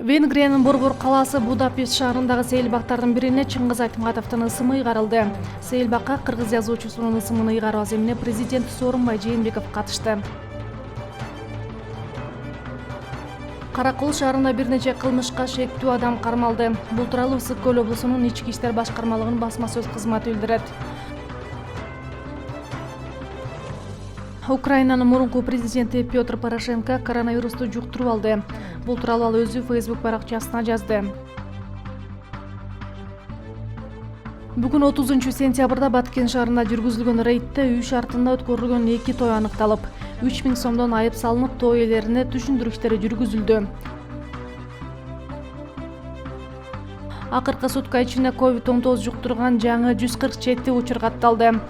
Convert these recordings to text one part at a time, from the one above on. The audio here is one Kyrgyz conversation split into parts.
Венгриянын Борбор калаасы Будапешт шаарындагы сейилбактардын бирине Чыңгыз Айтматовдун ысымы ыйгарылды. Сейилбакка кыргыз жазуучусунун ысымын ыйгаруу аземине президент Сооронбай Жээнбеков катышты. Каракол шаарында бир нече кылмышка шектүү адам кармалды. Бул тууралуу Ысык Көл облусунун ички иштер башкармалыгынын басма сөз кызматы билдирет. Украинанын мурунку президенти Петр Порошенко коронавирусту жуктуруп алды. Бул тууралуу ал өзү Facebook баракчасына жазды. Бүгүн 30-сентябрда Баткен шаарында жүргүзүлгөн рейдте үй шартында өткөрүлгөн 2 той аныкталып, 3000 сомдон айып салынып, той ээлерине түшүндүрүү иштери жүргүзүлдү. Акыркы сутка ичинде COVID-19 жуктурган жаңы 147 учур катталды.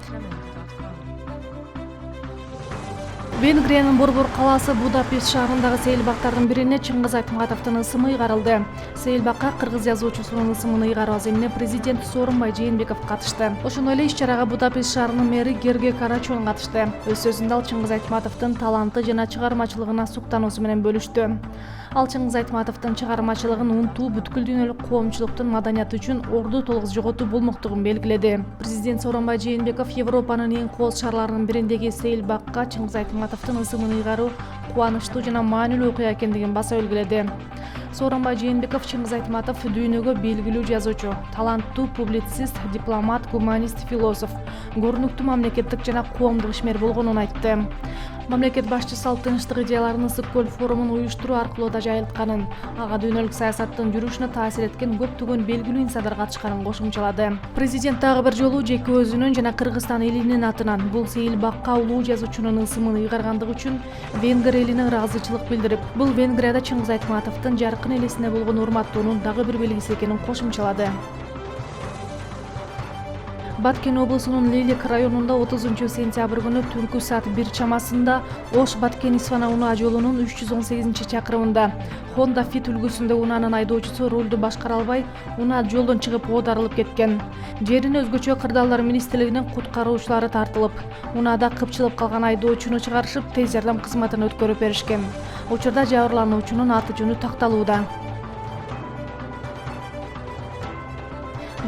Венгриянын Борбор калаасы Будапешт шаарындагы сейилбактардын бирине Чыңгыз Айтматовдун ысымы ыйгарылды. Сейилбакка кыргыз жазуучусунун ысымын ыйгаруу аземине президент Сооронбай Жээнбеков катышты. Ошондой эле иш-чарага Будапешт шаарынын мэри Герге Карачун катышты. Өз сөзүндө ал Чыңгыз Айтматовдун таланты жана чыгармачылыгына суктаноосу менен бөлүштү. Ал Чыңгыз Айтматовдун чыгармачылыгын унутуу бүткүл дүйнөлүк коомчулуктун маданияты үчүн орду толугу жоготуу болмоктугун белгиледи. Президент Сооронбай Жээнбеков Европанын эң кооз шаарларынын бириндеги сейилбакка Чыңгыз Айтматовдун ысымын ыйгаруу кубанычтуу жана маанилүү окуя экендигин баса белгиледи. Сооронбай Жээнбеков Чыңгыз Айтматов дүйнөгө белгилүү жазуучу, таланттуу публицист, дипломат, гуманист, философ, көрүнүктүү мамлекеттик жана коомдук ишмер болгонун айтты. Мамлекет башчысы ал тынчтык идеяларын Ысык Көл форумун уюштуруу аркылуу да жайылтканын, ага дүйнөлүк саясаттын жүрүшүнө таасир эткен көптөгөн белгилүү инсандар катышканын кошумчалады. Президент дагы бир жолу жеке өзүнүн жана Кыргызстан элинин атынан бул сейилбакка улуу жазуучунун ысымын ыйгаргандыгы үчүн Венгр элине ыраазычылык билдирип, бул Венгрияда Чыңгыз Айтматовдун жаркын элесине болгон урматтоонун дагы бир белгиси экенин кошумчалады. Баткен облусунун Лилек районунда 30-сентябрь күнү түнкү саат 1 чамасында Ош-Баткен Исфана унаа жолунун 318-чакырымында Honda Fit үлгүсүндө унаанын айдоочусу рулду башкара албай, унаа жолдон чыгып оодарылып кеткен. Жерине өзгөчө кырдаалдар министрлигинин куткаруучулары тартылып, унаада кыпчылып калган айдоочуну чыгарышып, тез жардам кызматына өткөрүп беришкен. Учурда жабырлануучунун аты жөнү такталууда.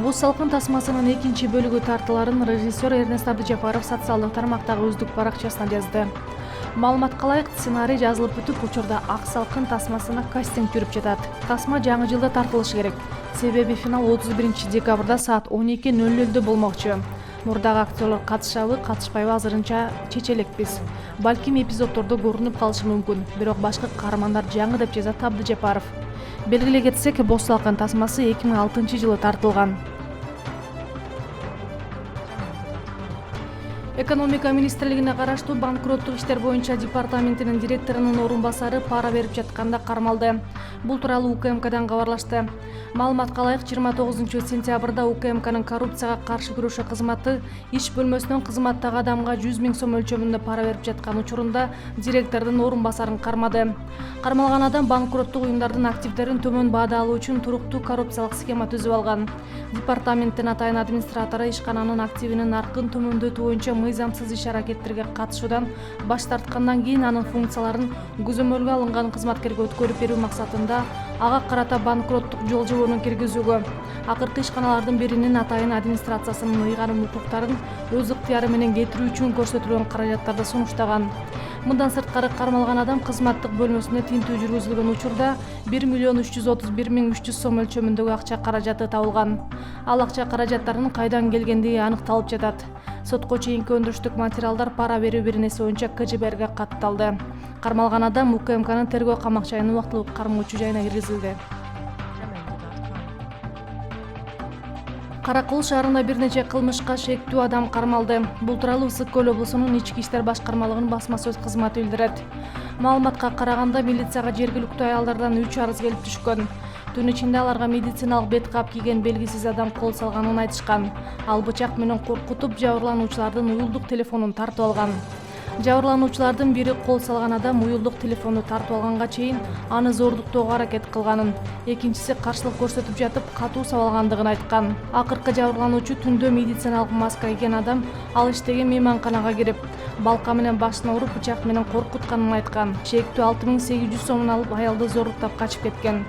Бул салкын тасмасынын экинчи бөлүгү тартыларын режиссер Эрнест Абдыжапаров социалдык тармактагы өздүк баракчасына жазды. Маалыматка ылайык, сценарий жазылып бүтүп, учурда ак салкын тасмасына кастинг жүрүп жатат. Тасма жаңы жылда тартылышы керек. Себеби финал 31-декабрда саат 12:00 болмокчу. Мурдагы актерлор катышабы, катышпайбы азырынча чече элекпиз. Балким эпизоддордо көрүнүп калышы мүмкүн, бирок башкы каармандар жаңы деп жазат Абдыжапаров. Белгилей кетсек, Боз салкын тасмасы 2006-жылы тартылган. Экономика министрлигине караштуу банкроттук иштер боюнча департаментинин директорунун орун басары пара берип жатканда кармалды. Бул тууралуу УКМКдан кабарлашты. Маалыматка ылайык, 29-сентябрда УКМКнын коррупцияга каршы күрөшүү кызматы иш бөлмөсүнөн кызматтагы адамга 100 000 сом өлчөмүндө пара берип жаткан учурунда директордун орун басарын кармады. Кармалган адам банкроттук уюмдардын активдерин төмөн баада алуу үчүн туруктуу коррупциялык схема түзүп алган. Департаменттин атайын администратору ишкананын активинин наркын төмөндөтүү боюнча мыйзамсыз иш-аракеттерге катышуудан баш тарткандан кийин анын функцияларын көзөмөлгө алынган кызматкерге өткөрүп берүү максатында ага карата банкроттук жол жобонун киргизүүгө, акыркы ишканалардын биринин атайын администрациясынын ыйгарым укуктарын өз ыктыяры менен кетирүү үчүн көрсөтүлгөн каражаттарды сунуштаган. Мындан сырткары кармалган адам кызматтык бөлмөсүнө тинтүү жүргүзүлгөн учурда 1 331 300 сом өлчөмүндөгү акча каражаты табылган. Ал акча каражаттарынын кайдан келгендиги аныкталып жатат. Сотко чейинки өндүрүштүк материалдар пара берүү беренеси боюнча КЖБРге катталды. Кармалган адам УКМКнын тергөө камакчайынын убактылуу кармоочу жайына киргизилди. Каракол шаарында бир нече кылмышка шектүү адам кармалды. Бул тууралуу Ысык Көл облусунун ички иштер башкармалыгынын басма сөз кызматы билдирет. Маалыматка караганда, милицияга жергиликтүү аялдардан 3 арыз келип түшкөн. Түн ичинде аларга медициналык бет кап кийген белгисиз адам кол салганын айтышкан. Ал бычак менен коркутуп, жабырлануучулардын уюлдук телефонун тартып алган. Жабырлануучулардын бири кол салган адам уюлдук телефонду тартып алганга чейин аны зордуктоого аракет кылганын, экинчиси каршылык көрсөтүп жатып катуу сабалгандыгын айткан. Акыркы жабырлануучу түндө медициналык маска кийген адам ал иштеген мейманканага кирип, балка менен башына уруп, бычак менен коркутканын айткан. Чектүү 6800 сомун алып, аялды зордуктап качып кеткен.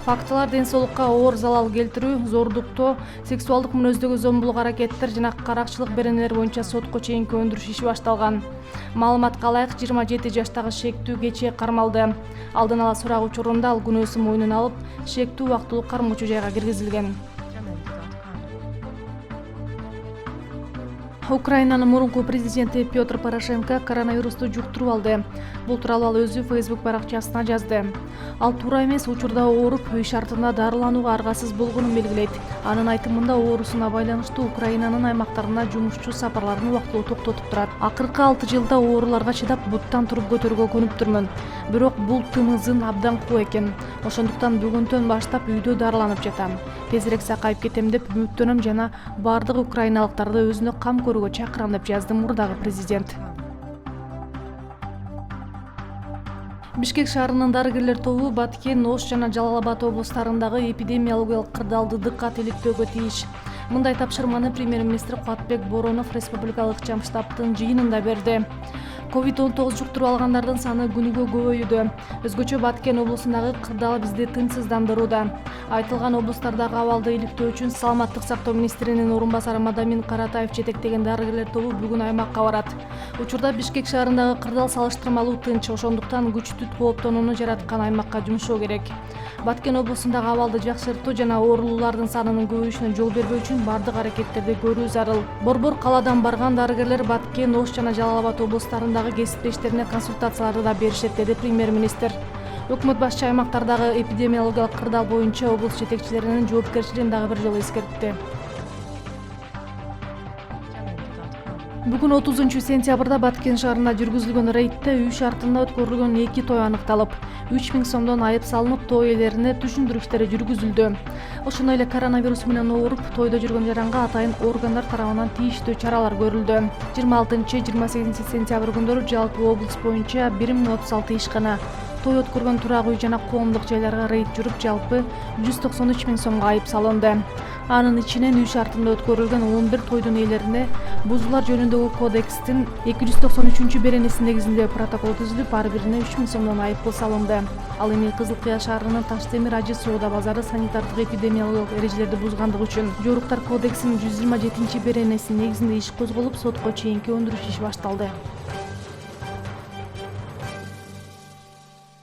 Фактылар ден соолукка оор залал келтирүү, зордуктоо, сексуалдык мүнөздөгү зомбулук аракеттер жана каракчылык беренелер боюнча сотко чейинки өндүрүш иши башталган. Маалыматка ылайык 27 жаштагы шектүү кечээ кармалды. Алдын ала сурак учурунда ал күнөөсүн мойнуна алып, шектүү убактылуу кармоочу жайга киргизилген. Украинанын мурунку президенти Петр Порошенко коронавирусту жуктуруп алды. Бул тууралуу ал өзү Facebook баракчасына жазды. Ал туура эмес учурда ооруп, үй шартында дарыланууга аргасыз болгонун белгилейт. Анын айтымында оорусуна байланыштуу Украинанын аймактарына жумушчу сапарларын убактылуу токтотуп турат. Акыркы 6 жылда ооруларга чыдап, буттан туруп көтөрүүгө көнүптүрмүн. Бирок бул тымызын абдан куу экен. Ошондуктан бүгүнтөн баштап үйдө дарыланып жатам. Тезирээк сакайып кетем деп үмүттөнөм жана бардык украиналыктарды өзүнө кам көрүүгө чакырам деп жазды мурдагы президент. Бишкек шаарынын дарыгерлер тобу Баткен, Ош жана Жалал Абад облустарындагы эпидемиологиялык кырдаалды дыккат иликтөөгө тийиш. Мындай тапшырманы премьер-министр Кубатбек Боронов республикалык жам штабтын жыйынында берди. COVID-19 жуктуруп алгандардын саны күнүгө көбөйүүдө. Өзгөчө Баткен облусундагы кырдаал бизди тынчсыздандырууда. Айтылган облустардагы абалды иликтөө үчүн Саламаттык сактоо министринин орун басары Мадамин Каратаев жетектеген дарыгерлер тобу бүгүн аймакка барат. Учурда Бишкек шаарындагы кырдаал салыштырмалуу тынч, ошондуктан күчтүү кооптонууну жараткан аймакка жумушоо керек. Баткен облусундагы абалды жакшыртуу жана оорулуулардын санынын көбөйүшүнө жол бербөө үчүн бардык аракеттерди көрүү зарыл. Борбор калаадан барган дарыгерлер Баткен, Ош жана Жалал Абад облустарындагы кесиптештерине консультацияларды да беришет, деди премьер-министр. Өкмөт башчы аймактардагы эпидемиологиялык кырдаал боюнча облус жетекчилеринин жоопкерчилигин дагы бир жолу эскертти. Бүгүн 30 сентябрда Баткен шаарында жүргүзүлгөн рейдте үй шартында өткөрүлгөн 2 той аныкталып, 3000 сомдон айып салынып, той ээлерине түшүндүрүштөр жүргүзүлдү. Ошондой эле коронавирус менен ооруп, тойдо жүргөн жаранга атайын органдар тарабынан тийиштүү чаралар көрүлдү. 26-28 сентябрь күндөрү жалпы облус боюнча 1036 ишкана, той өткөргөн турак үй жана коомдук жайларга рейд жүрүп, жалпы 193 000 сомго айып салынды. Анын ичинен үй шартында өткөрүлгөн 11 тойдун ээлерине бузуулар жөнүндөгү кодекстин 293 беренеси негизинде протокол түзүлүп, ар бирине 3000 сомдон айыппул салынды. Ал эми Кызыл Кыя шаарынын Таш темир Ажы соода базары санитардык эпидемиологиялык эрежелерди бузгандыгы үчүн Жоруктар кодексинин 127 беренеси негизинде иш козголуп, сотко чейинки өндүрүш иши башталды.